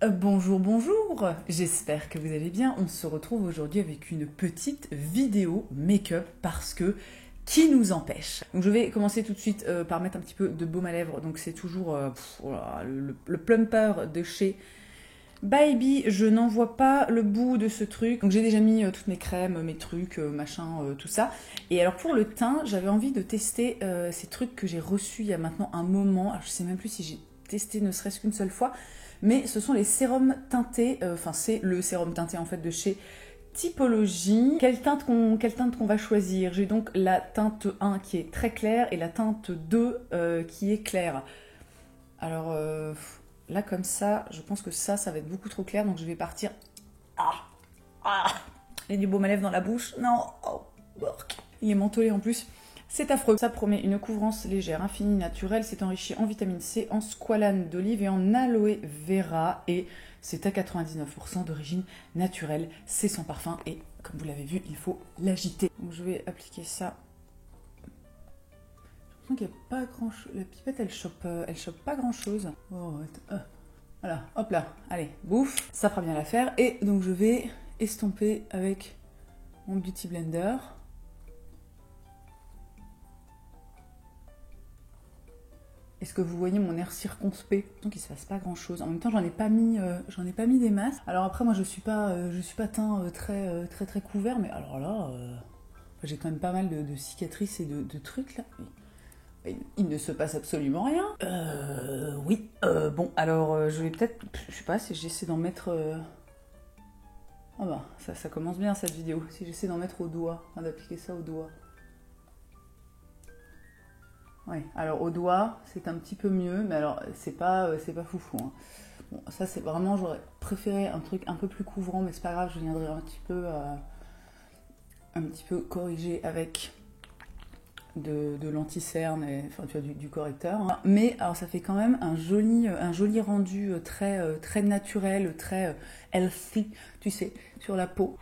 Bonjour, bonjour, j'espère que vous allez bien. On se retrouve aujourd'hui avec une petite vidéo make-up parce que qui nous empêche? Donc je vais commencer tout de suite par mettre un petit peu de baume à lèvres. Donc c'est toujours voilà, le plumper de chez Baby. Je n'en vois pas le bout de ce truc. Donc j'ai déjà mis toutes mes crèmes, mes trucs, machin, tout ça. Et alors pour le teint, j'avais envie de tester ces trucs que j'ai reçus il y a maintenant un moment. Alors je sais même plus si j'ai testé ne serait-ce qu'une seule fois. Mais ce sont les sérums teintés, enfin c'est le sérum teinté en fait de chez Typologie. Quelle teinte qu'on va choisir? J'ai donc la teinte 1 qui est très claire et la teinte 2 qui est claire. Alors là comme ça, je pense que ça va être beaucoup trop clair, donc je vais partir... Il y a du baume à lèvres dans la bouche, non, oh, il est mentholé en plus. C'est affreux. Ça promet une couvrance légère, infinie, naturelle. C'est enrichi en vitamine C, en squalane d'olive et en aloe vera. Et c'est à 99% d'origine naturelle. C'est sans parfum et comme vous l'avez vu, il faut l'agiter. Donc je vais appliquer ça. J'ai l'impression qu'il n'y a pas grand chose. La pipette, elle chope pas grand chose. Oh, voilà, hop là. Allez, bouffe. Ça fera bien l'affaire. Et donc je vais estomper avec mon Beauty Blender. Est-ce que vous voyez mon air circonspect? Donc il se passe pas grand chose. En même temps, j'en ai pas mis des masses. Alors après, moi je suis pas teint très couvert, mais alors là, j'ai quand même pas mal de cicatrices et de trucs là. Il ne se passe absolument rien. Oui. Bon, alors je vais peut-être, je sais pas si j'essaie d'en mettre. Oh bah, ça commence bien cette vidéo. Si j'essaie d'en mettre au doigt, enfin, d'appliquer ça au doigt. Ouais, alors au doigt, c'est un petit peu mieux, mais alors c'est pas foufou. Hein. Bon, ça c'est vraiment, j'aurais préféré un truc un peu plus couvrant, mais c'est pas grave, je viendrai un petit peu corriger avec de l'anti-cerne, enfin tu vois, du correcteur. Hein. Mais alors ça fait quand même un joli rendu très naturel, très healthy, tu sais, sur la peau.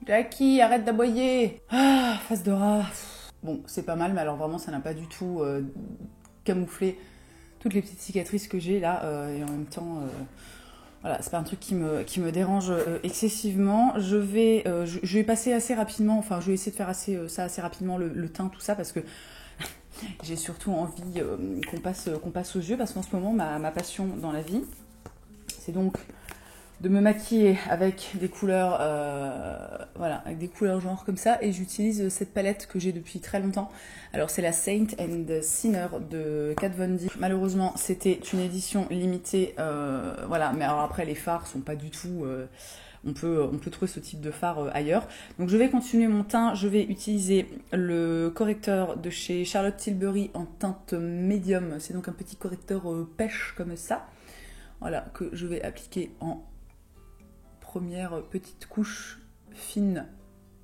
Jackie, arrête d'aboyer! Ah, face de rat. Bon, c'est pas mal, mais alors vraiment, ça n'a pas du tout camouflé toutes les petites cicatrices que j'ai là. Et en même temps, voilà, c'est pas un truc qui me dérange excessivement. Je vais passer assez rapidement, enfin, je vais essayer de faire ça assez rapidement, le teint, tout ça, parce que j'ai surtout envie qu'on passe aux yeux, parce qu'en ce moment, ma passion dans la vie, c'est donc de me maquiller avec des couleurs, voilà, avec des couleurs genre comme ça, et j'utilise cette palette que j'ai depuis très longtemps. Alors c'est la Saint and Sinner de Kat Von D. Malheureusement c'était une édition limitée, voilà, mais alors après les fards sont pas du tout, on peut trouver ce type de fard ailleurs. Donc je vais continuer mon teint, je vais utiliser le correcteur de chez Charlotte Tilbury en teinte médium, c'est donc un petit correcteur pêche comme ça, voilà, que je vais appliquer en première petite couche fine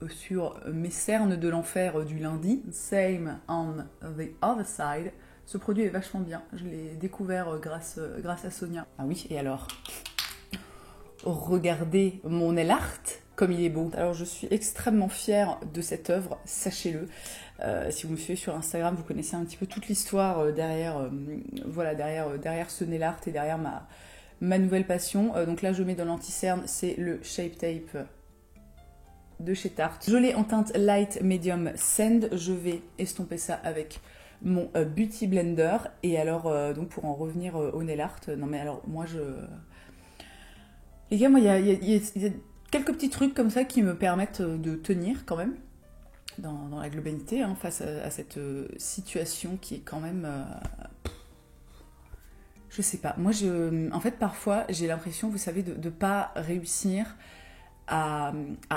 sur mes cernes de l'enfer du lundi. Same on the other side. Ce produit est vachement bien. Je l'ai découvert grâce à Sonia. Ah oui, et alors, regardez mon nail art, comme il est beau. Alors je suis extrêmement fière de cette œuvre, sachez-le. Si vous me suivez sur Instagram, vous connaissez un petit peu toute l'histoire derrière ce nail art et derrière ma nouvelle passion. Donc là je mets dans l'anti-cerne, c'est le Shape Tape de chez Tarte. Je l'ai en teinte light medium sand. Je vais estomper ça avec mon Beauty Blender. Et alors donc pour en revenir au nail art, non mais alors moi les gars, moi il y a quelques petits trucs comme ça qui me permettent de tenir quand même dans la globalité, hein, face à cette situation qui est quand même je sais pas. Moi, en fait, parfois, j'ai l'impression, vous savez, de pas réussir à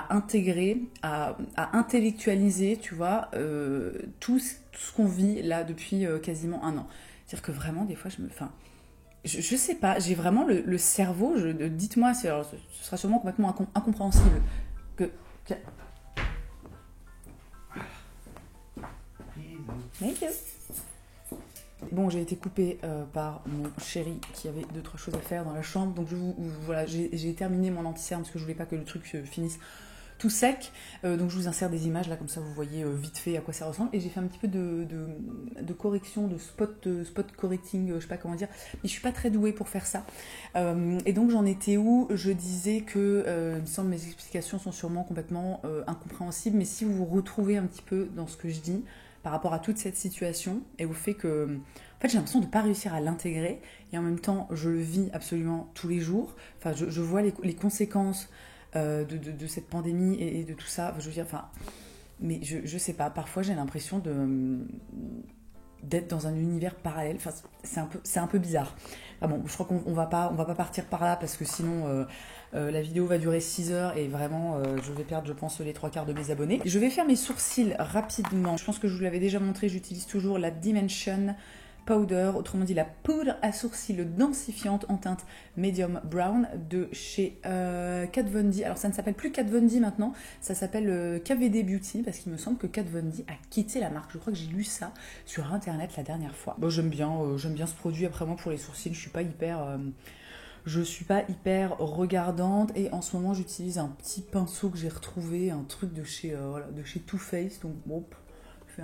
intégrer, à intellectualiser, tu vois, tout ce qu'on vit là depuis quasiment un an. C'est-à-dire que vraiment, des fois, je sais pas, j'ai vraiment le cerveau, dites-moi, ce sera sûrement complètement incompréhensible. Thank you. Bon, j'ai été coupée par mon chéri qui avait d'autres choses à faire dans la chambre, donc voilà, j'ai terminé mon anti-cerne parce que je voulais pas que le truc finisse tout sec. Donc je vous insère des images là, comme ça vous voyez vite fait à quoi ça ressemble. Et j'ai fait un petit peu de correction, de spot correcting, je sais pas comment dire. Mais je suis pas très douée pour faire ça. Et donc j'en étais où? Je disais que, il me semble, mes explications sont sûrement complètement incompréhensibles. Mais si vous vous retrouvez un petit peu dans ce que je dis par rapport à toute cette situation et au fait que... En fait, j'ai l'impression de ne pas réussir à l'intégrer et en même temps, je le vis absolument tous les jours. Enfin, je vois les conséquences de cette pandémie et de tout ça. Je veux dire, enfin, mais je sais pas. Parfois, j'ai l'impression d'être dans un univers parallèle. Enfin, c'est un peu bizarre. Enfin bon, je crois qu'on va pas partir par là parce que sinon la vidéo va durer 6 heures et vraiment je vais perdre, je pense, les 3/4 de mes abonnés. Je vais faire mes sourcils rapidement. Je pense que je vous l'avais déjà montré. J'utilise toujours la Dimension Powder, autrement dit la poudre à sourcils densifiante en teinte medium brown de chez Kat Von D. Alors ça ne s'appelle plus Kat Von D maintenant, ça s'appelle KVD Beauty parce qu'il me semble que Kat Von D a quitté la marque. Je crois que j'ai lu ça sur internet la dernière fois. Bon, j'aime bien ce produit. Après moi pour les sourcils, je suis pas hyper regardante et en ce moment j'utilise un petit pinceau que j'ai retrouvé, un truc de chez Too Faced. Donc bon, fait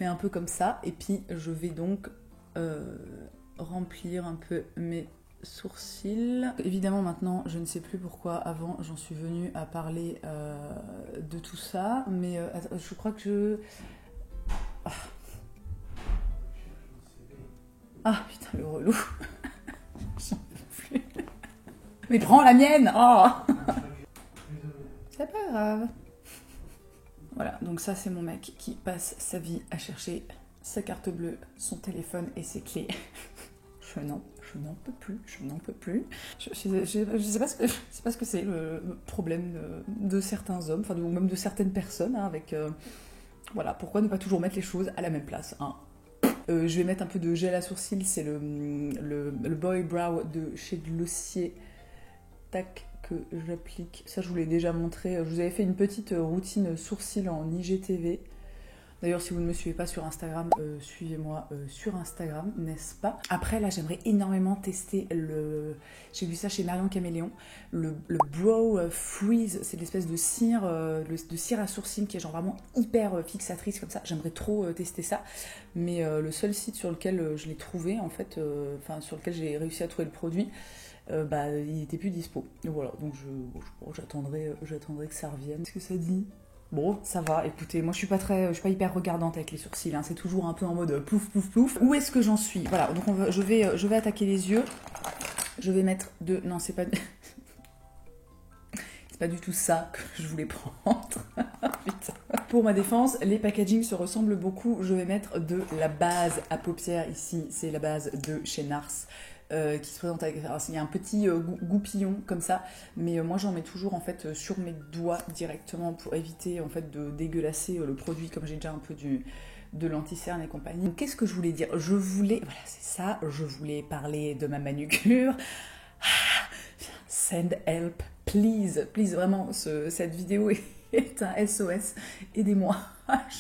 un peu comme ça et puis je vais donc remplir un peu mes sourcils. Évidemment maintenant je ne sais plus pourquoi avant j'en suis venue à parler de tout ça, mais je crois que ah putain le relou. J'en peux plus. Mais prends la mienne. Oh. C'est pas grave. Voilà, donc ça c'est mon mec qui passe sa vie à chercher sa carte bleue, son téléphone et ses clés. Je n'en peux plus. Je sais pas ce que c'est le problème de certains hommes, enfin ou même de certaines personnes, hein, avec voilà, pourquoi ne pas toujours mettre les choses à la même place, hein. Je vais mettre un peu de gel à sourcils, c'est le Boy Brow de chez Glossier. Tac. Que j'applique. Ça, je vous l'ai déjà montré. Je vous avais fait une petite routine sourcils en IGTV. D'ailleurs, si vous ne me suivez pas sur Instagram, suivez-moi sur Instagram, n'est-ce pas? Après, là, j'aimerais énormément tester j'ai vu ça chez Marion Caméléon, le Brow Freeze. C'est l'espèce de cire, de cire à sourcils qui est genre vraiment hyper fixatrice comme ça. J'aimerais trop tester ça. Mais le seul site sur lequel je l'ai trouvé, en fait, sur lequel j'ai réussi à trouver le produit, il n'était plus dispo. Voilà, donc j'attendrai que ça revienne. Qu'est-ce que ça dit? Bon, ça va, écoutez, moi je suis pas hyper regardante avec les sourcils, hein, c'est toujours un peu en mode plouf plouf plouf. Où est-ce que j'en suis? Voilà, donc je vais attaquer les yeux. Je vais mettre non, c'est pas du tout ça que je voulais prendre. Putain. Pour ma défense, les packagings se ressemblent beaucoup. Je vais mettre de la base à paupières ici, c'est la base de chez Nars. Qui se présente avec... Alors, il y a un petit goupillon comme ça, mais moi j'en mets toujours en fait sur mes doigts directement pour éviter en fait de dégueulasser le produit, comme j'ai déjà un peu de l'anti-cerne et compagnie. Donc qu'est-ce que je voulais dire? Je voulais parler de ma manucure. Send help, please, vraiment, cette vidéo est un SOS, aidez-moi,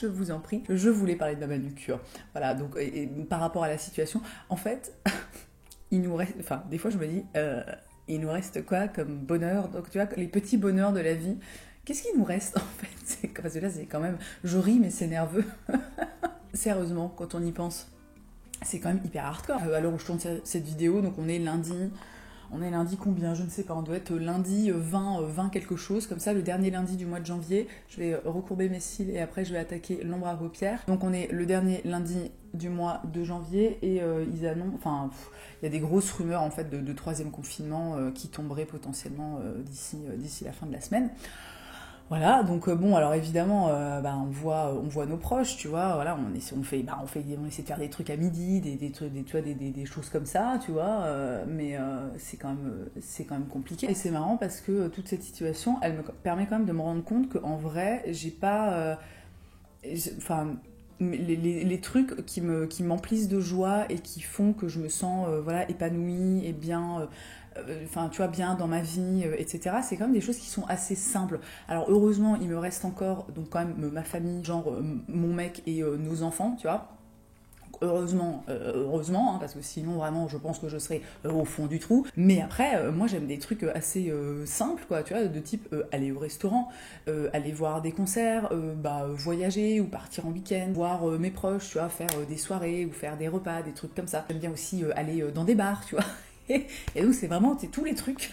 je vous en prie. Je voulais parler de ma manucure. Voilà, donc et par rapport à la situation, en fait... il nous reste, enfin, des fois je me dis, il nous reste quoi comme bonheur? Donc tu vois, les petits bonheurs de la vie, qu'est-ce qu'il nous reste en fait? Parce que là, c'est quand même, je ris mais c'est nerveux. Sérieusement, quand on y pense, c'est quand même hyper hardcore. À l'heure où je tourne cette vidéo, donc on est lundi combien? Je ne sais pas, on doit être lundi 20 quelque chose, comme ça, le dernier lundi du mois de janvier. Je vais recourber mes cils et après je vais attaquer l'ombre à paupières. Donc on est le dernier lundi du mois de janvier et ils annoncent, enfin, il y a des grosses rumeurs en fait de troisième confinement qui tomberait potentiellement d'ici la fin de la semaine. Voilà, donc bon, alors évidemment, on voit nos proches, tu vois, voilà, on essaie de faire des trucs à midi, des choses comme ça, tu vois, mais c'est quand même compliqué. Et c'est marrant parce que toute cette situation, elle me permet quand même de me rendre compte qu'en vrai, j'ai pas, les trucs qui m'emplissent de joie et qui font que je me sens épanouie et bien, tu vois, bien dans ma vie, etc. C'est quand même des choses qui sont assez simples. Alors heureusement, il me reste encore donc quand même ma famille, genre mon mec et nos enfants, tu vois, Heureusement, hein, parce que sinon vraiment je pense que je serais au fond du trou. Mais après, moi j'aime des trucs assez simples, quoi, tu vois, de type aller au restaurant, aller voir des concerts, voyager ou partir en week-end, voir mes proches, tu vois, faire des soirées ou faire des repas, des trucs comme ça. J'aime bien aussi aller dans des bars, tu vois. Et donc c'est vraiment tous les trucs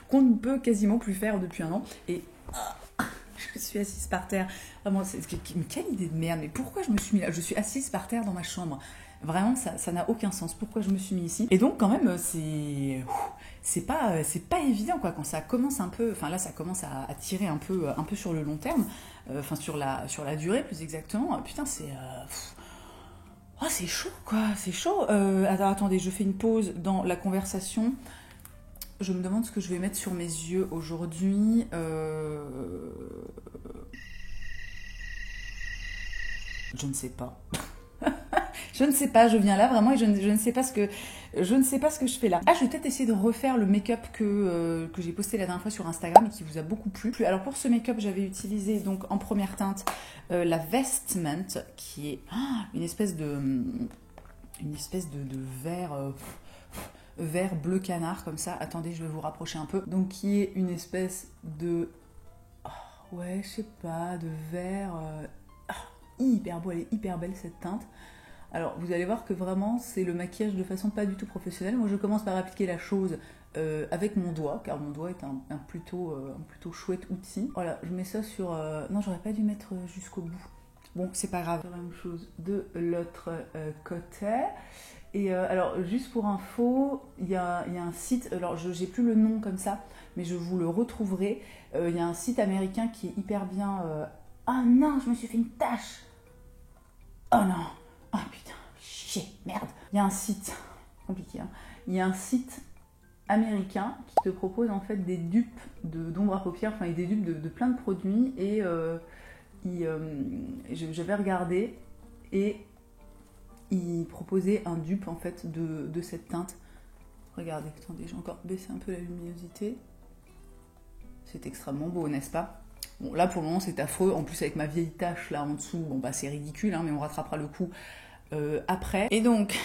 qu'on ne peut quasiment plus faire depuis un an. Et je suis assise par terre. Vraiment, mais quelle idée de merde. Mais pourquoi je me suis mis là? Je suis assise par terre dans ma chambre. Vraiment, ça n'a aucun sens. Pourquoi je me suis mis ici? Et donc, quand même, c'est pas évident, quoi. Quand ça commence un peu... Enfin, là, ça commence à tirer un peu sur le long terme. Enfin, sur la durée, plus exactement. Putain, c'est... Oh, c'est chaud, quoi. C'est chaud. Alors, attendez, je fais une pause dans la conversation. Je me demande ce que je vais mettre sur mes yeux aujourd'hui. Je ne sais pas. Je ne sais pas, je viens là vraiment et je ne sais pas ce que je fais là. Ah, je vais peut-être essayer de refaire le make-up que j'ai posté la dernière fois sur Instagram et qui vous a beaucoup plu. Alors pour ce make-up, j'avais utilisé donc en première teinte la Vestment, qui est une espèce de vert bleu canard comme ça. Attendez, je vais vous rapprocher un peu. Donc qui est une espèce de ouais, je sais pas, de vert hyper beau, elle est hyper belle cette teinte. Alors vous allez voir que vraiment c'est le maquillage de façon pas du tout professionnelle. Moi je commence par appliquer la chose avec mon doigt, car mon doigt est un plutôt chouette outil. Voilà, je mets ça sur... Non, j'aurais pas dû mettre jusqu'au bout. Bon, c'est pas grave. La même chose de l'autre côté. Et alors, juste pour info, il y a un site, alors j'ai plus le nom comme ça, mais je vous le retrouverai. Il y a un site américain qui est hyper bien... Ah non, je me suis fait une tache. Oh non. Oh putain, chier, merde. Il y a un site, compliqué, hein. Il y a un site américain qui te propose en fait des dupes d'ombre à paupières, enfin des dupes de plein de produits. Et j'avais regardé et il proposait un dupe en fait de cette teinte. Regardez, attendez, j'ai encore baissé un peu la luminosité. C'est extrêmement beau, n'est-ce pas? Bon, là pour le moment c'est affreux, en plus avec ma vieille tache là en dessous, bon bah c'est ridicule, hein, mais on rattrapera le coup après. Et donc,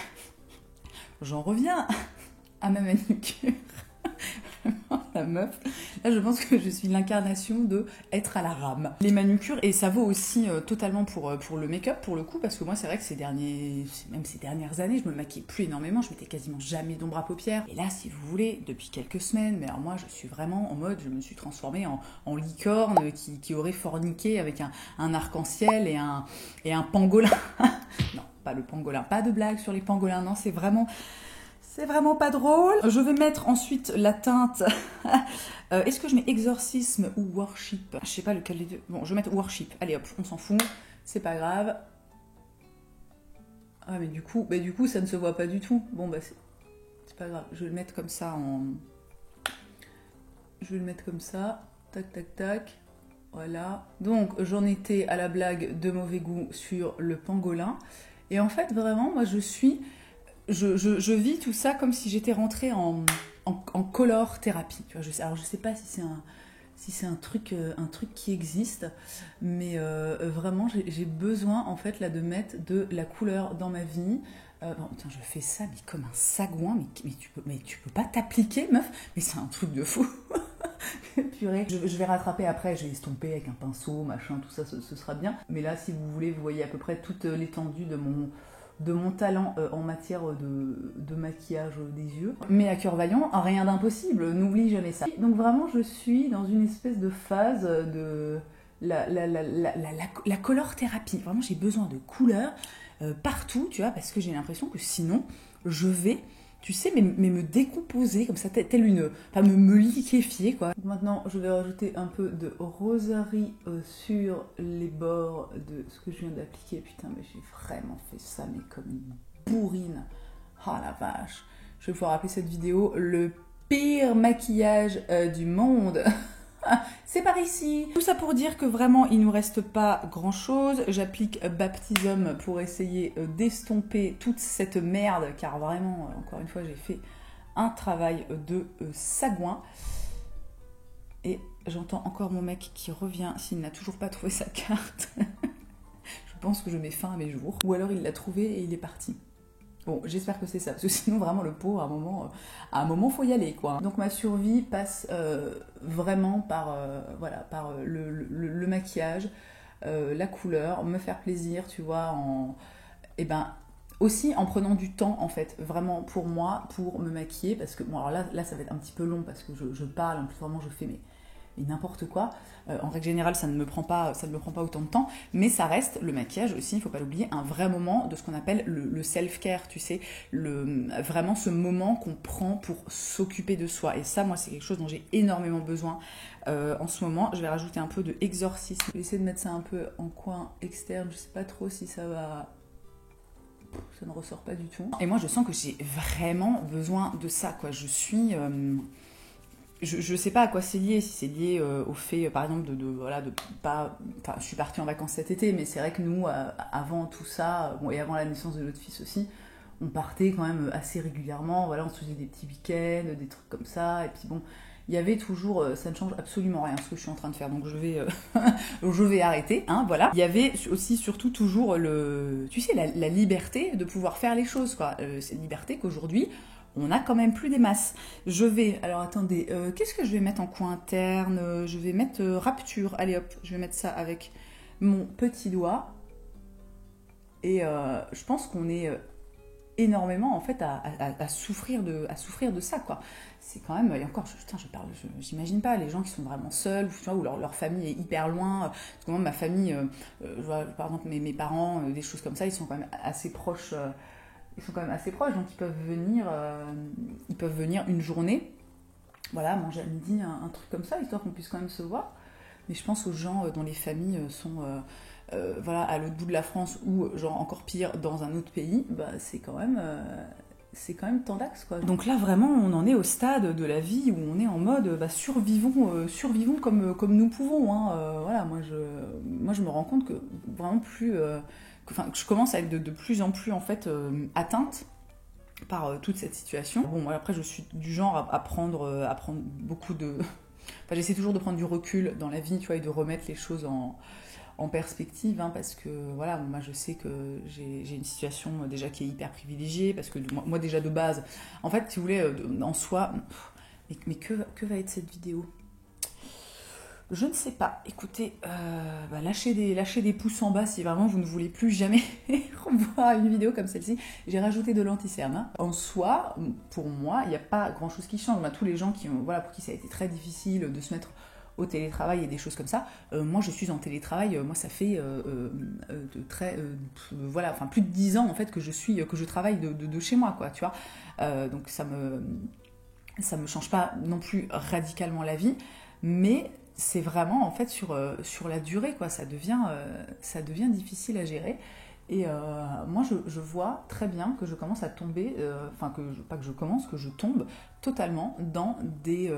j'en reviens à ma manucure. La meuf, là je pense que je suis l'incarnation de être à la rame. Les manucures, et ça vaut aussi totalement pour le make-up pour le coup, parce que moi c'est vrai que ces dernières années, je me maquillais plus énormément, je mettais quasiment jamais d'ombre à paupières. Et là, si vous voulez, depuis quelques semaines, mais alors moi je suis vraiment en mode, je me suis transformée en licorne qui aurait forniqué avec un arc-en-ciel et un pangolin. Non, pas le pangolin, pas de blague sur les pangolins, non, c'est vraiment pas drôle. Je vais mettre ensuite la teinte. Est-ce que je mets exorcisme ou worship? Je sais pas lequel des deux. Bon, je vais mettre worship. Allez hop, on s'en fout. C'est pas grave. Ah, mais du coup, ça ne se voit pas du tout. Bon, bah, c'est pas grave. Je vais le mettre comme ça Je vais le mettre comme ça. Tac, tac, tac. Voilà. Donc, j'en étais à la blague de mauvais goût sur le pangolin. Et en fait, vraiment, moi, je vis tout ça comme si j'étais rentrée en color thérapie. Tu vois, alors je sais pas si c'est un truc qui existe, mais vraiment j'ai besoin en fait là de mettre de la couleur dans ma vie. Bon, tiens, je fais ça mais comme un sagouin, mais tu peux pas t'appliquer, meuf. Mais c'est un truc de fou. Purée. Je vais rattraper après, je vais estomper avec un pinceau, machin, tout ça, ce sera bien. Mais là, si vous voulez, vous voyez à peu près toute l'étendue de mon talent en matière de maquillage des yeux. Mais à cœur vaillant, rien d'impossible, n'oublie jamais ça. Donc vraiment, je suis dans une espèce de phase de la color thérapie. Vraiment, j'ai besoin de couleurs partout, tu vois, parce que j'ai l'impression que sinon, je vais, tu sais, mais me décomposer comme ça, telle une... Enfin, me liquéfier, quoi. Maintenant, je vais rajouter un peu de rosary sur les bords de ce que je viens d'appliquer. Putain, mais j'ai vraiment fait ça, mais comme une bourrine. Oh la vache. Je vais pouvoir appeler cette vidéo le pire maquillage du monde. C'est par ici. Tout ça pour dire que vraiment il nous reste pas grand chose. J'applique Baptism pour essayer d'estomper toute cette merde, car vraiment, encore une fois, j'ai fait un travail de sagouin. Et j'entends encore mon mec qui revient s'il n'a toujours pas trouvé sa carte. Je pense que je mets fin à mes jours. Ou alors il l'a trouvé et il est parti. Bon, j'espère que c'est ça, parce que sinon vraiment le pauvre, à un moment faut y aller quoi. Donc ma survie passe vraiment par, par le maquillage, la couleur, me faire plaisir, tu vois, et ben aussi en prenant du temps en fait, vraiment pour moi, pour me maquiller, parce que bon alors là ça va être un petit peu long parce que je parle, en plus vraiment je fais et n'importe quoi. En règle générale, ça ne me prend pas autant de temps, mais ça reste le maquillage aussi, il ne faut pas l'oublier, un vrai moment de ce qu'on appelle le self-care, tu sais, vraiment ce moment qu'on prend pour s'occuper de soi. Et ça, moi, c'est quelque chose dont j'ai énormément besoin en ce moment. Je vais rajouter un peu de exorcisme. Je vais essayer de mettre ça un peu en coin externe, je ne sais pas trop si ça va... Ça ne ressort pas du tout. Et moi, je sens que j'ai vraiment besoin de ça, quoi. Je suis... Je sais pas à quoi c'est lié, si c'est lié au fait, par exemple, de pas... Enfin, je suis partie en vacances cet été, mais c'est vrai que nous, avant tout ça, bon, et avant la naissance de notre fils aussi, on partait quand même assez régulièrement, voilà, on se faisait des petits week-ends, des trucs comme ça, et puis bon, il y avait toujours, ça ne change absolument rien ce que je suis en train de faire, donc je vais arrêter, hein, voilà. Il y avait aussi, surtout, toujours tu sais, la liberté de pouvoir faire les choses, quoi. C'est une liberté qu'aujourd'hui, on a quand même plus des masses. Alors attendez, qu'est-ce que je vais mettre en coin interne? Je vais mettre Rapture, allez hop, je vais mettre ça avec mon petit doigt. Et je pense qu'on est énormément en fait à souffrir de ça, quoi. C'est quand même, et encore, j'imagine pas les gens qui sont vraiment seuls, tu vois, ou leur famille est hyper loin. Parce que moi, ma famille, je vois, par exemple mes parents, des choses comme ça, ils sont quand même assez proches. Donc ils peuvent venir une journée, voilà, manger à midi, un truc comme ça, histoire qu'on puisse quand même se voir. Mais je pense aux gens dont les familles sont voilà, à l'autre bout de la France ou, genre encore pire, dans un autre pays, bah, c'est quand même tendax, quoi. Donc là, vraiment, on en est au stade de la vie où on est en mode survivons comme nous pouvons. Hein. Voilà, moi, je me rends compte que vraiment plus... que je commence à être de plus en plus, en fait, atteinte par toute cette situation. Bon, moi, après, je suis du genre à prendre beaucoup de... Enfin, j'essaie toujours de prendre du recul dans la vie, tu vois, et de remettre les choses en perspective, hein, parce que voilà, moi je sais que j'ai une situation déjà qui est hyper privilégiée, parce que moi déjà de base, en fait, si vous voulez, en soi, mais que va être cette vidéo? Je ne sais pas. Écoutez, lâchez des pouces en bas si vraiment vous ne voulez plus jamais revoir une vidéo comme celle-ci. J'ai rajouté de l'anti-cerne. Hein. En soi, pour moi, il n'y a pas grand-chose qui change. Tous les gens pour qui ça a été très difficile de se mettre au télétravail et des choses comme ça. Moi, je suis en télétravail. Moi, ça fait plus de 10 ans en fait que je travaille de chez moi, quoi. Tu vois. Donc ça me change pas non plus radicalement la vie, mais c'est vraiment en fait sur la durée, quoi. Ça devient difficile à gérer. Et moi, je vois très bien que je commence à tomber, que je tombe totalement dans des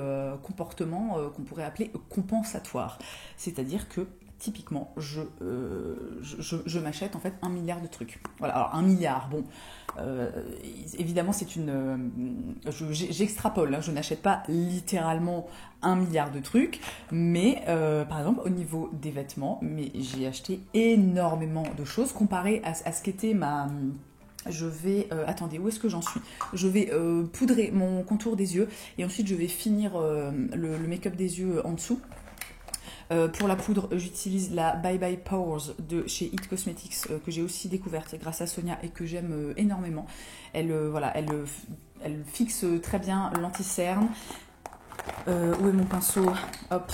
comportements qu'on pourrait appeler compensatoires. C'est-à-dire que, typiquement, je m'achète en fait 1 milliard de trucs. Voilà, alors 1 milliard, bon, évidemment j'extrapole, hein, je n'achète pas littéralement 1 milliard de trucs, mais par exemple au niveau des vêtements, mais j'ai acheté énormément de choses comparé à ce qu'était je vais... attendez, où est-ce que j'en suis? Je vais poudrer mon contour des yeux et ensuite je vais finir le make-up des yeux en dessous. Pour la poudre, j'utilise la Bye Bye Pores de chez It Cosmetics que j'ai aussi découverte grâce à Sonia et que j'aime énormément. Elle fixe très bien l'anti-cerne. Où est mon pinceau? Hop.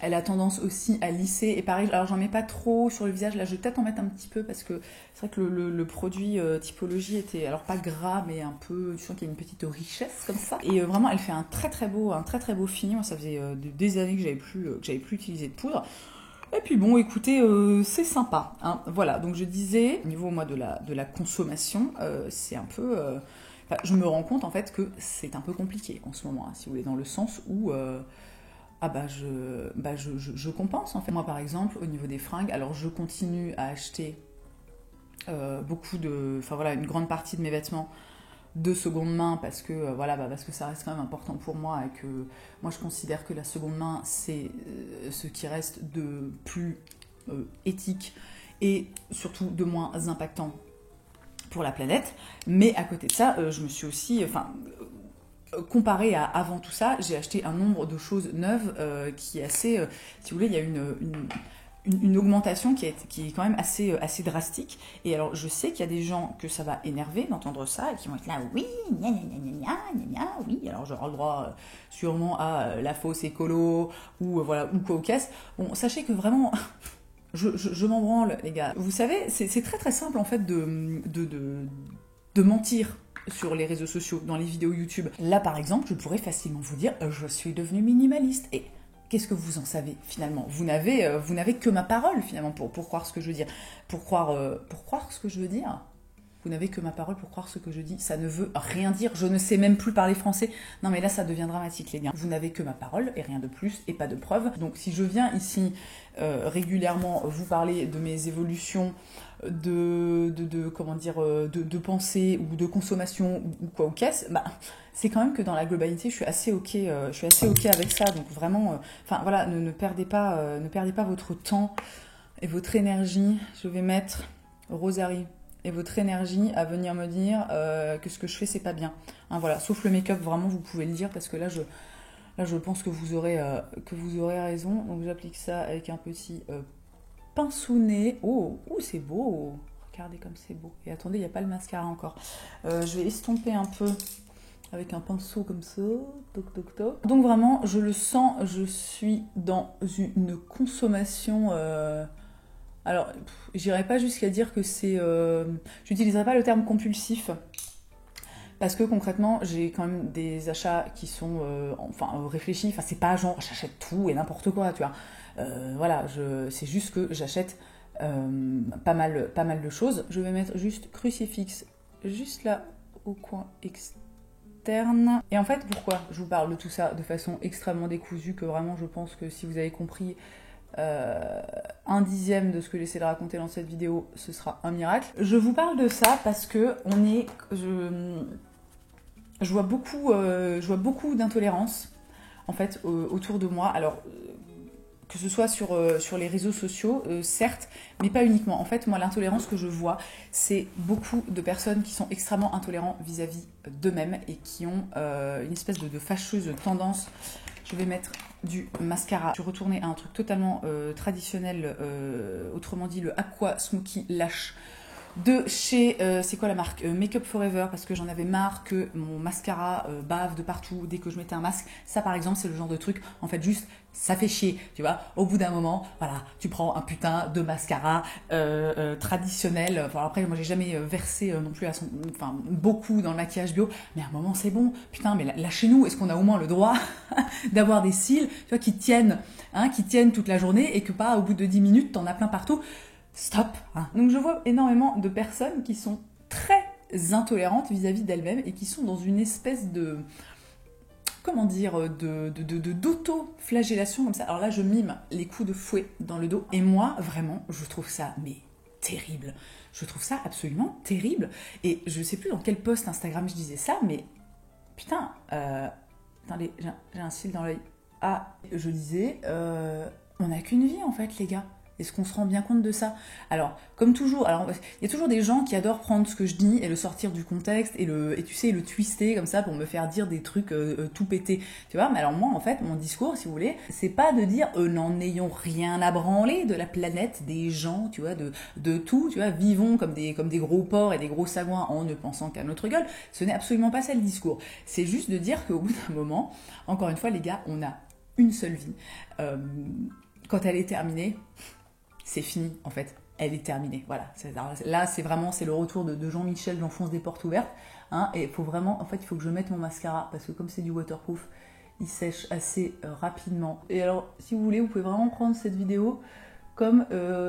Elle a tendance aussi à lisser. Et pareil, alors j'en mets pas trop sur le visage. Là, je vais peut-être en mettre un petit peu parce que c'est vrai que le produit Typologie était, alors pas gras, mais un peu, tu sens qu'il y a une petite richesse comme ça. Et vraiment, elle fait un très très beau fini. Moi, ça faisait des années que j'avais plus utilisé de poudre. Et puis bon, écoutez, c'est sympa. Hein. Voilà, donc je disais, au niveau moi de la consommation, c'est un peu... je me rends compte en fait que c'est un peu compliqué en ce moment, hein, si vous voulez, dans le sens où... je compense en fait. Moi par exemple au niveau des fringues, alors je continue à acheter une grande partie de mes vêtements de seconde main parce que parce que ça reste quand même important pour moi et que moi je considère que la seconde main c'est ce qui reste de plus éthique et surtout de moins impactant pour la planète. Mais à côté de ça, je me suis aussi, comparé à avant tout ça, j'ai acheté un nombre de choses neuves qui est assez, si vous voulez, il y a une augmentation qui est quand même assez drastique. Et alors, je sais qu'il y a des gens que ça va énerver d'entendre ça et qui vont être là, oui, gna gna gna gna gna gna, oui. Alors, j'aurai le droit sûrement à la fausse écolo ou voilà, ou quoi au caisse. Bon, sachez que vraiment, je m'en branle, les gars. Vous savez, c'est très très simple en fait de mentir sur les réseaux sociaux, dans les vidéos YouTube. Là, par exemple, je pourrais facilement vous dire je suis devenue minimaliste. Et qu'est-ce que vous en savez finalement? Vous n'avez que ma parole finalement pour croire ce que je veux dire. Pour croire ce que je veux dire. Vous n'avez que ma parole pour croire ce que je dis. Ça ne veut rien dire. Je ne sais même plus parler français. Non mais là, ça devient dramatique, les gars. Vous n'avez que ma parole et rien de plus et pas de preuves. Donc si je viens ici régulièrement vous parler de mes évolutions de pensée ou de consommation ou quoi aux caisses, bah, c'est quand même que dans la globalité, je suis assez ok avec ça. Donc vraiment, voilà, ne perdez pas votre temps et votre énergie. Je vais mettre Rosarie. Et votre énergie à venir me dire que ce que je fais c'est pas bien. Hein, voilà. Sauf le make-up, vraiment vous pouvez le dire parce que là je pense que vous aurez raison. Donc j'applique ça avec un petit pincounet. Oh, c'est beau. Regardez comme c'est beau. Et attendez, il n'y a pas le mascara encore. Je vais estomper un peu avec un pinceau comme ça. Toc toc toc. Donc vraiment, je le sens, je suis dans une consommation. Alors, j'irai pas jusqu'à dire que c'est... j'utiliserai pas le terme compulsif, parce que concrètement, j'ai quand même des achats qui sont réfléchis. Enfin, c'est pas genre j'achète tout et n'importe quoi, tu vois. Voilà, c'est juste que j'achète pas mal de choses. Je vais mettre juste crucifix, juste là, au coin externe. Et en fait, pourquoi je vous parle de tout ça de façon extrêmement décousue, que vraiment je pense que si vous avez compris... un dixième de ce que j'essaie de raconter dans cette vidéo, ce sera un miracle. Je vous parle de ça parce que je vois beaucoup d'intolérance en fait autour de moi. Alors que ce soit sur les réseaux sociaux, certes, mais pas uniquement. En fait, moi, l'intolérance que je vois, c'est beaucoup de personnes qui sont extrêmement intolérants vis-à-vis d'eux-mêmes et qui ont une espèce de fâcheuse tendance. Je vais mettre du mascara. Je vais retourner à un truc totalement traditionnel, autrement dit le Aqua Smoky Lash de chez, c'est quoi la marque Make Up Forever, parce que j'en avais marre que mon mascara bave de partout dès que je mettais un masque. Ça par exemple, c'est le genre de truc, en fait juste, ça fait chier, tu vois. Au bout d'un moment, voilà, tu prends un putain de mascara traditionnel. Enfin, après, moi j'ai jamais versé non plus beaucoup dans le maquillage bio, mais à un moment c'est bon. Putain, mais là chez nous, est-ce qu'on a au moins le droit d'avoir des cils, tu vois, qui tiennent toute la journée et que pas au bout de 10 minutes, t'en as plein partout. Stop. Donc je vois énormément de personnes qui sont très intolérantes vis-à-vis d'elles-mêmes et qui sont dans une espèce de... comment dire, d'auto-flagellation comme ça. Alors là, je mime les coups de fouet dans le dos. Et moi, vraiment, je trouve ça, mais terrible. Je trouve ça absolument terrible. Et je sais plus dans quel post Instagram je disais ça, mais putain, attendez, j'ai un cil dans l'œil. Ah, je disais, on n'a qu'une vie en fait, les gars. Est-ce qu'on se rend bien compte de ça? Alors, comme toujours, il y a toujours des gens qui adorent prendre ce que je dis et le sortir du contexte et tu sais, le twister comme ça pour me faire dire des trucs tout pétés. Tu vois, mais alors moi, en fait, mon discours, si vous voulez, c'est pas de dire n'en ayons rien à branler de la planète, des gens, tu vois, de tout, tu vois, vivons comme des gros porcs et des gros sagouins en ne pensant qu'à notre gueule. Ce n'est absolument pas ça le discours. C'est juste de dire qu'au bout d'un moment, encore une fois, les gars, on a une seule vie. Quand elle est terminée, c'est fini, en fait. Elle est terminée. Voilà. Là, c'est le retour de Jean-Michel, j'enfonce des portes ouvertes. Et il faut vraiment, en fait, il faut que je mette mon mascara parce que comme c'est du waterproof, il sèche assez rapidement. Et alors, si vous voulez, vous pouvez vraiment prendre cette vidéo comme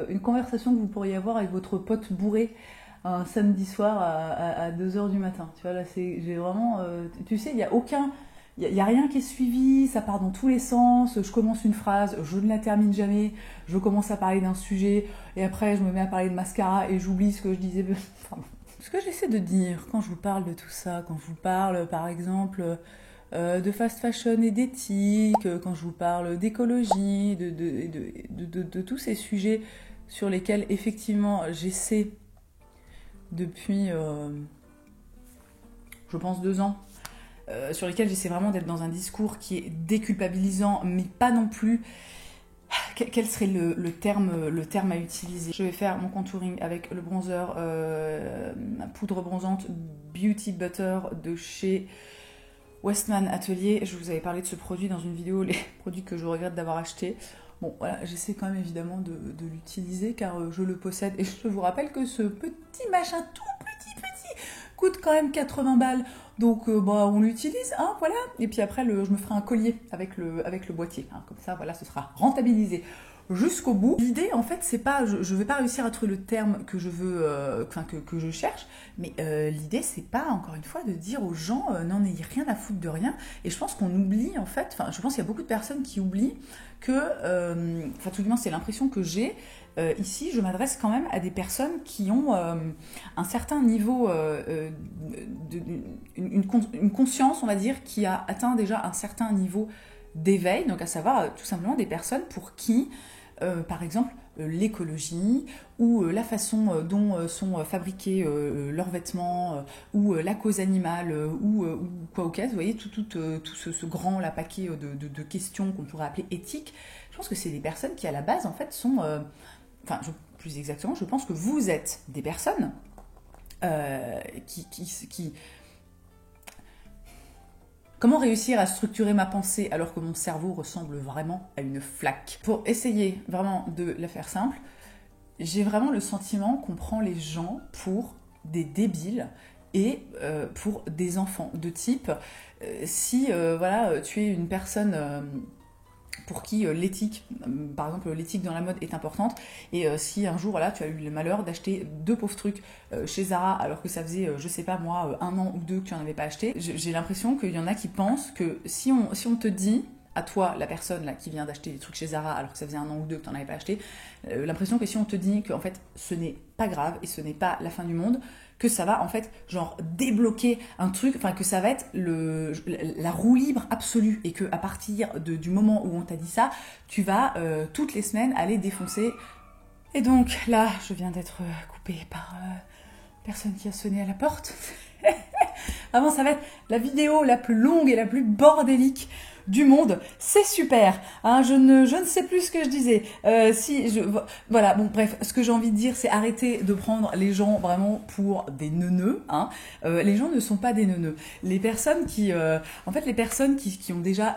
une conversation que vous pourriez avoir avec votre pote bourré un samedi soir à 2h du matin. Tu vois, là, j'ai vraiment... tu sais, il n'y a aucun... Il n'y a rien qui est suivi, ça part dans tous les sens, je commence une phrase, je ne la termine jamais, je commence à parler d'un sujet, et après je me mets à parler de mascara et j'oublie ce que je disais. Enfin, ce que j'essaie de dire quand je vous parle de tout ça, quand je vous parle par exemple de fast fashion et d'éthique, quand je vous parle d'écologie, de tous ces sujets sur lesquels effectivement j'essaie depuis, je pense 2 ans, sur lesquels j'essaie vraiment d'être dans un discours qui est déculpabilisant, mais pas non plus... Quel serait le terme à utiliser? Je vais faire mon contouring avec le bronzer poudre bronzante Beauty Butter de chez Westman Atelier. Je vous avais parlé de ce produit dans une vidéo, les produits que je regrette d'avoir achetés. Bon, voilà, j'essaie quand même évidemment de l'utiliser car je le possède. Et je vous rappelle que ce petit machin tout petit coûte quand même 80 balles. Donc bah, on l'utilise, hein, voilà. Et puis après, je me ferai un collier avec le boîtier. Hein, comme ça, voilà, ce sera rentabilisé jusqu'au bout. L'idée, en fait, c'est pas... Je vais pas réussir à trouver le terme que je veux... que je cherche. Mais l'idée, c'est pas, encore une fois, de dire aux gens n'en ayez rien à foutre de rien. Et je pense qu'on oublie, en fait... Enfin, je pense qu'il y a beaucoup de personnes qui oublient que... Enfin, tout du moins, c'est l'impression que j'ai. Ici, je m'adresse quand même à des personnes qui ont un certain niveau, une conscience, on va dire, qui a atteint déjà un certain niveau d'éveil, donc à savoir tout simplement des personnes pour qui, par exemple, l'écologie ou la façon dont sont fabriqués leurs vêtements ou la cause animale ou quoi au cas, vous voyez, tout ce grand là, paquet de questions qu'on pourrait appeler éthiques, je pense que c'est des personnes qui, à la base, en fait, sont... plus exactement, je pense que vous êtes des personnes qui... Comment réussir à structurer ma pensée alors que mon cerveau ressemble vraiment à une flaque? Pour essayer vraiment de la faire simple, j'ai vraiment le sentiment qu'on prend les gens pour des débiles et pour des enfants. De type, si voilà, tu es une personne... pour qui l'éthique, par exemple l'éthique dans la mode est importante, et si un jour voilà, tu as eu le malheur d'acheter 2 pauvres trucs chez Zara alors que ça faisait, je sais pas moi, 1 an ou 2 que tu n'en avais pas acheté, j'ai l'impression qu'il y en a qui pensent que si on te dit, à toi, la personne là, qui vient d'acheter des trucs chez Zara alors que ça faisait 1 an ou 2 que tu n'en avais pas acheté, l'impression que si on te dit que en fait ce n'est pas grave et ce n'est pas la fin du monde, que ça va en fait genre débloquer un truc, enfin que ça va être la roue libre absolue et que à partir du moment où on t'a dit ça, tu vas toutes les semaines aller défoncer. Et donc là, je viens d'être coupée par personne qui a sonné à la porte. Vraiment, ça va être la vidéo la plus longue et la plus bordélique du monde. C'est super, hein, je ne sais plus ce que je disais. Voilà, bon bref, ce que j'ai envie de dire, c'est arrêter de prendre les gens vraiment pour des neuneux. Hein. Les gens ne sont pas des neuneux. Les personnes qui ont déjà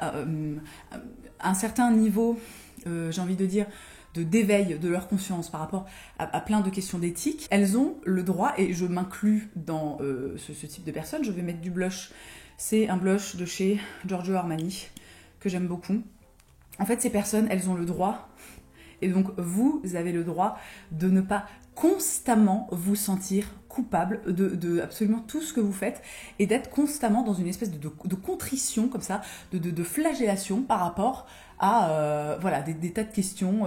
un certain niveau, j'ai envie de dire, d'éveil de leur conscience par rapport à plein de questions d'éthique, elles ont le droit, et je m'inclus dans ce type de personnes, je vais mettre du blush. C'est un blush de chez Giorgio Armani, que j'aime beaucoup. En fait, ces personnes, elles ont le droit, et donc vous avez le droit de ne pas constamment vous sentir coupable de absolument tout ce que vous faites, et d'être constamment dans une espèce de contrition, comme ça, de flagellation par rapport à voilà, des tas de questions,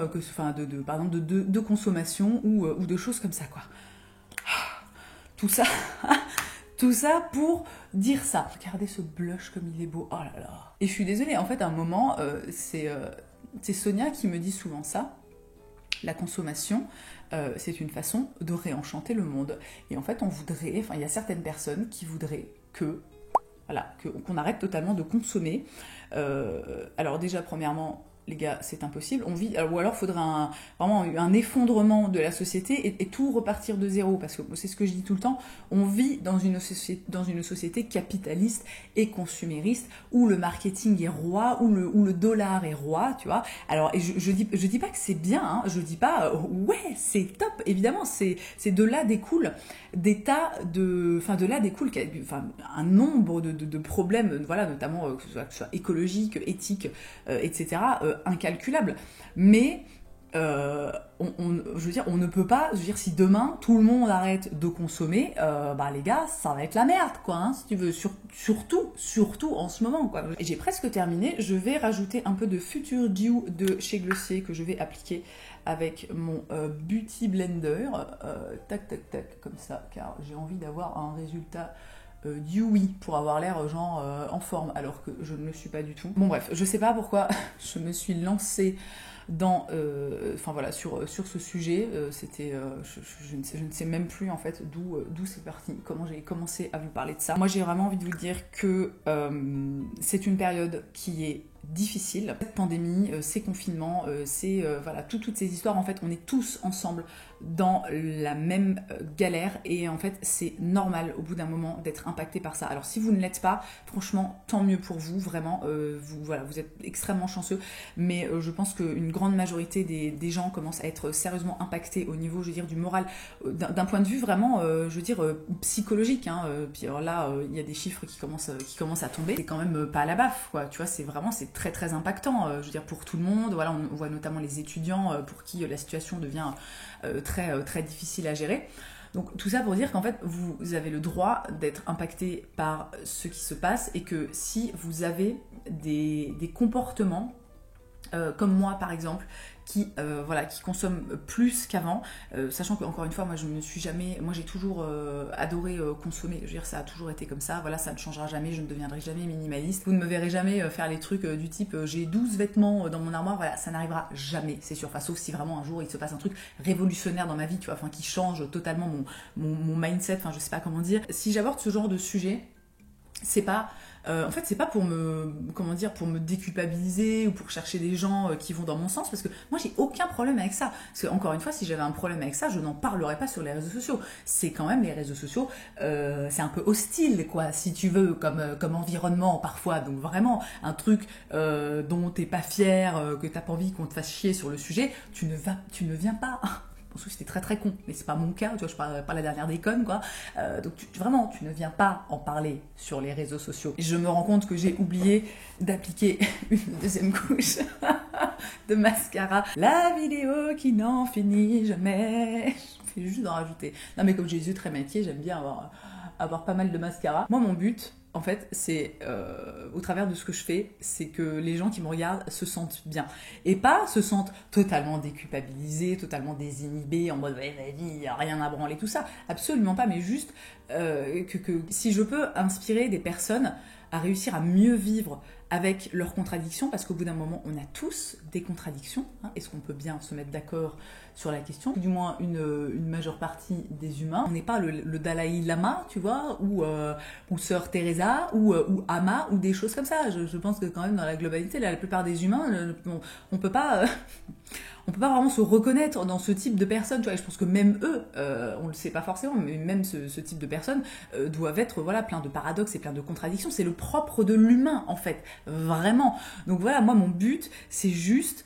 par exemple de consommation ou de choses comme ça, quoi. Tout ça... Tout ça pour dire ça. Regardez ce blush comme il est beau. Oh là là. Et je suis désolée, en fait, à un moment, c'est Sonia qui me dit souvent ça. La consommation, c'est une façon de réenchanter le monde. Et en fait, il y a certaines personnes qui voudraient qu'on arrête totalement de consommer. Alors déjà, premièrement, les gars, c'est impossible. Ou alors, il faudrait vraiment un effondrement de la société et tout repartir de zéro. Parce que c'est ce que je dis tout le temps. On vit dans une société capitaliste et consumériste où le marketing est roi, où le dollar est roi, tu vois. Alors, et je dis pas que c'est bien. Hein, je dis pas ouais, c'est top. Évidemment, c'est de là découle un nombre de problèmes, voilà, notamment que ce soit écologique, éthique, etc. Incalculable. Mais je veux dire, on ne peut pas, je veux dire, si demain tout le monde arrête de consommer, les gars, ça va être la merde, quoi, hein, si tu veux, surtout en ce moment, quoi. Et j'ai presque terminé, je vais rajouter un peu de Future Dew de chez Glossier que je vais appliquer avec mon Beauty Blender, tac, comme ça, car j'ai envie d'avoir un résultat dewy pour avoir l'air genre en forme, alors que je ne le suis pas du tout. Bon bref, je sais pas pourquoi je me suis lancée dans, enfin voilà, sur ce sujet. C'était, je ne sais même plus en fait d'où c'est parti, comment j'ai commencé à vous parler de ça. Moi j'ai vraiment envie de vous dire que c'est une période qui est difficile. Cette pandémie, ces confinements, voilà, toutes ces histoires, en fait, on est tous ensemble dans la même galère et en fait, c'est normal au bout d'un moment d'être impacté par ça. Alors si vous ne l'êtes pas, franchement, tant mieux pour vous, vraiment, voilà, vous êtes extrêmement chanceux, mais je pense qu'une grande majorité des gens commencent à être sérieusement impactés au niveau, je veux dire, du moral, d'un point de vue vraiment, je veux dire, psychologique, hein. Puis alors là, il y a des chiffres qui commencent à tomber, c'est quand même pas à la baffe, quoi, tu vois, c'est très très impactant, je veux dire, pour tout le monde. Voilà, on voit notamment les étudiants pour qui la situation devient très difficile à gérer. Donc tout ça pour dire qu'en fait vous avez le droit d'être impacté par ce qui se passe et que si vous avez des comportements comme moi par exemple qui consomment plus qu'avant, sachant qu'encore une fois moi j'ai toujours adoré consommer, je veux dire ça a toujours été comme ça, voilà, ça ne changera jamais, je ne deviendrai jamais minimaliste, vous ne me verrez jamais faire les trucs du type j'ai 12 vêtements dans mon armoire, voilà, ça n'arrivera jamais, c'est sûr, enfin, sauf si vraiment un jour il se passe un truc révolutionnaire dans ma vie, tu vois, enfin qui change totalement mon mindset, enfin je sais pas comment dire. Si j'aborde ce genre de sujet, c'est pas en fait, c'est pas pour me déculpabiliser ou pour chercher des gens qui vont dans mon sens, parce que moi j'ai aucun problème avec ça. Parce que encore une fois, si j'avais un problème avec ça, je n'en parlerais pas sur les réseaux sociaux. C'est quand même les réseaux sociaux, c'est un peu hostile, quoi, si tu veux, comme environnement parfois. Donc vraiment, un truc dont t'es pas fier, que t'as pas envie qu'on te fasse chier sur le sujet, tu ne viens pas. C'était très très con, mais c'est pas mon cas, tu vois, je parle pas la dernière des connes, quoi. Donc vraiment, tu ne viens pas en parler sur les réseaux sociaux. Et je me rends compte que j'ai oublié d'appliquer une deuxième couche de mascara. La vidéo qui n'en finit jamais. Je fais juste d'en rajouter. Non mais comme j'ai les yeux très maquillés, j'aime bien avoir pas mal de mascara. Moi, mon but, en fait, c'est, au travers de ce que je fais, c'est que les gens qui me regardent se sentent bien. Et pas se sentent totalement déculpabilisés, totalement désinhibés, en mode ouais, vas-y, rien à branler, tout ça. Absolument pas, mais juste que si je peux inspirer des personnes à réussir à mieux vivre avec leurs contradictions, parce qu'au bout d'un moment, on a tous des contradictions. Hein, est-ce qu'on peut bien se mettre d'accord sur la question? Du moins, une majeure partie des humains. On n'est pas le Dalai Lama, tu vois, ou Sœur Teresa, ou Ama, ou des choses comme ça. Je pense que quand même, dans la globalité, la plupart des humains, on peut pas... on peut pas vraiment se reconnaître dans ce type de personnes, tu vois, et je pense que même eux, on le sait pas forcément, mais même ce type de personnes doivent être, voilà, plein de paradoxes et plein de contradictions. C'est le propre de l'humain, en fait, vraiment. Donc voilà, moi, mon but, c'est juste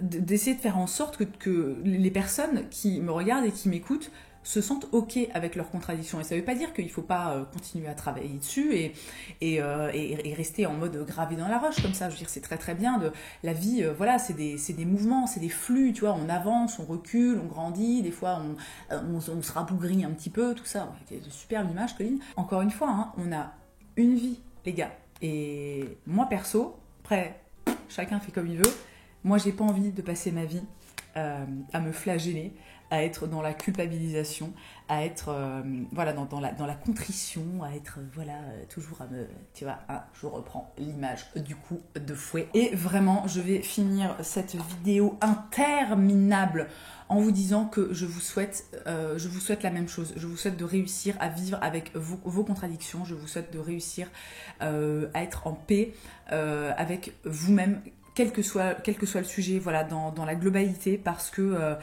d'essayer de faire en sorte que les personnes qui me regardent et qui m'écoutent se sentent ok avec leurs contradictions. Et ça veut pas dire qu'il faut pas continuer à travailler dessus et rester en mode gravé dans la roche comme ça. Je veux dire, c'est très très bien. La vie, voilà, c'est des mouvements, c'est des flux, tu vois. On avance, on recule, on grandit. Des fois, on se rabougrit un petit peu, tout ça. Ouais, superbe image, Colline. Encore une fois, hein, on a une vie, les gars. Et moi, perso, après, chacun fait comme il veut. Moi, j'ai pas envie de passer ma vie à me flageller, à être dans la culpabilisation, à être voilà, dans la contrition, à être voilà, toujours à me... Tu vois, hein, je reprends l'image du coup de fouet. Et vraiment, je vais finir cette vidéo interminable en vous disant que je vous souhaite la même chose. Je vous souhaite de réussir à vivre avec vos contradictions. Je vous souhaite de réussir à être en paix avec vous-même, quel que soit le sujet, voilà, dans la globalité, parce qu'on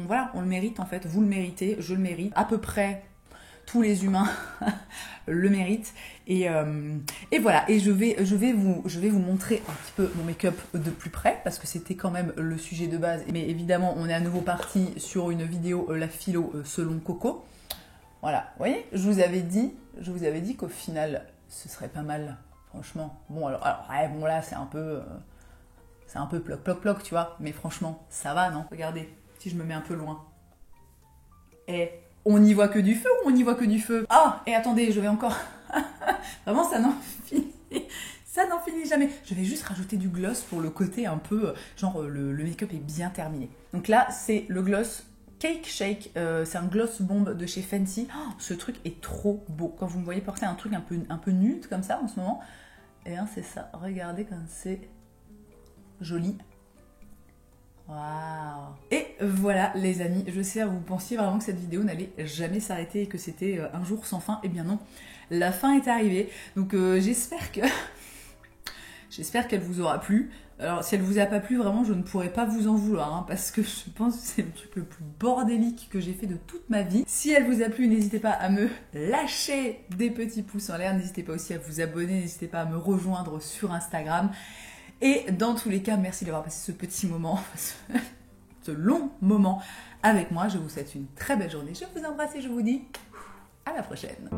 voilà, on le mérite en fait, vous le méritez, je le mérite, à peu près tous les humains le méritent, et voilà, et je vais vous montrer un petit peu mon make-up de plus près, parce que c'était quand même le sujet de base, mais évidemment on est à nouveau parti sur une vidéo la philo selon Coco. Voilà, vous voyez, je vous avais dit qu'au final ce serait pas mal. Franchement, bon alors ouais, bon là c'est un peu ploc, tu vois, mais franchement, ça va, non? Regardez, si je me mets un peu loin. Et on n'y voit que du feu ou on n'y voit que du feu? Ah, et attendez, je vais encore... Vraiment, ça n'en finit jamais. Je vais juste rajouter du gloss pour le côté un peu, genre le make-up est bien terminé. Donc là, c'est le gloss Cake Shake, c'est un gloss bomb de chez Fenty. Oh, ce truc est trop beau. Quand vous me voyez porter un truc un peu nude comme ça en ce moment, et bien c'est ça. Regardez comme c'est joli. Waouh! Et voilà les amis, je sais, vous pensiez vraiment que cette vidéo n'allait jamais s'arrêter et que c'était un jour sans fin. Eh bien non, la fin est arrivée. Donc j'espère qu'elle vous aura plu. Alors si elle vous a pas plu, vraiment je ne pourrais pas vous en vouloir, hein, parce que je pense que c'est le truc le plus bordélique que j'ai fait de toute ma vie. Si elle vous a plu, n'hésitez pas à me lâcher des petits pouces en l'air, n'hésitez pas aussi à vous abonner, n'hésitez pas à me rejoindre sur Instagram. Et dans tous les cas, merci d'avoir passé ce petit moment, ce long moment avec moi. Je vous souhaite une très belle journée. Je vous embrasse et je vous dis à la prochaine.